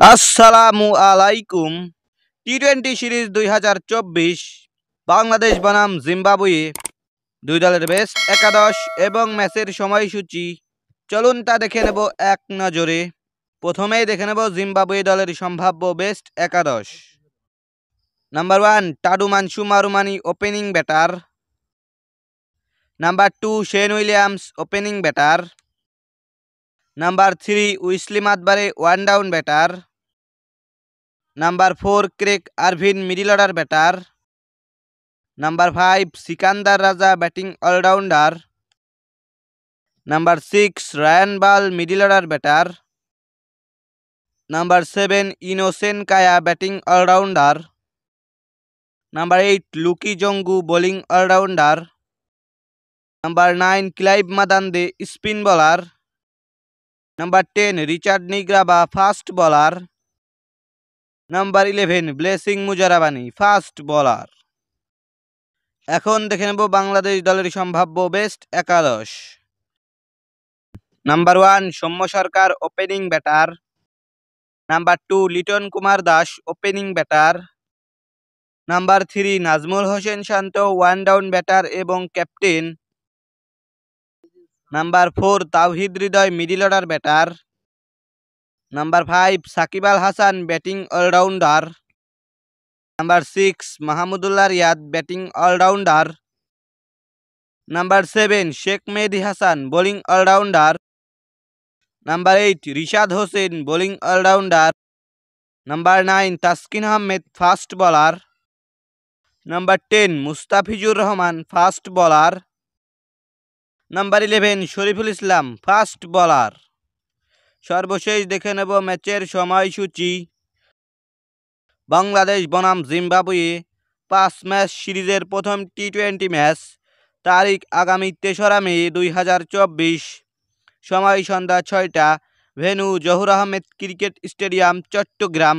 আসসালামু আলাইকুম। টি-20 সিরিজ 2024 বাংলাদেশ বনাম জিম্বাবুয়ে দুই দলের বেস্ট একাদশ এবং ম্যাচের সময়সূচি চলুন তা দেখে নেব এক নজরে। প্রথমেই দেখে নেব জিম্বাবুয়ে দলের সম্ভাব্য বেস্ট একাদশ। নাম্বার 1 টাডু মানসু Marumani opening batter. Number 2 Sean Williams opening batter. Number 3 Wesley Madhevere one down batter. Number 4 Craig Ervine middle order batter. Number 5 Sikandar Raza batting allrounder. Number 6 Ryan Burl middle order batter. Number 7 Innocent Kaia batting allrounder. Number 8 Luke Jongwe bowling allrounder. Number 9 Clive Madande spin bowler. Number 10 Richard Ngarava fast bowler. Number 11 blessing Muzarabani fast bowler. এখন দেখে নেব বাংলাদেশ দলের সম্ভাব্য best একাদশ। Number 1 Soumya Sarkar opening batter. Number 2 Liton Kumar Das opening batter. Number 3 Najmul Hossain Shanto one down batter এবং captain. Number 4 Towhid Hridoy middle order batter. Number 5 Shakib Al Hasan batting allrounder. Number 6 Mahmudullah Riyad batting allrounder. Number 7 Sheikh Mehedi Hasan bowling allrounder. Number 8 Rishad Hossain bowling allrounder. Number 9 Taskin Ahmed fast bowler. Number 10 Mustafizur Rahman fast bowler. Number 11 Shoriful Islam fast bowler. সর্বশেষ দেখে নেব ম্যাচের সময়সূচি। বাংলাদেশ বনাম Zimbabwe 5 match সিরিজের প্রথম টি-20 match, তারিখ আগামী 3রা মে 2024, সময় সন্ধ্যা 6টা, venue Zahur Ahmed cricket stadium, Chittagong.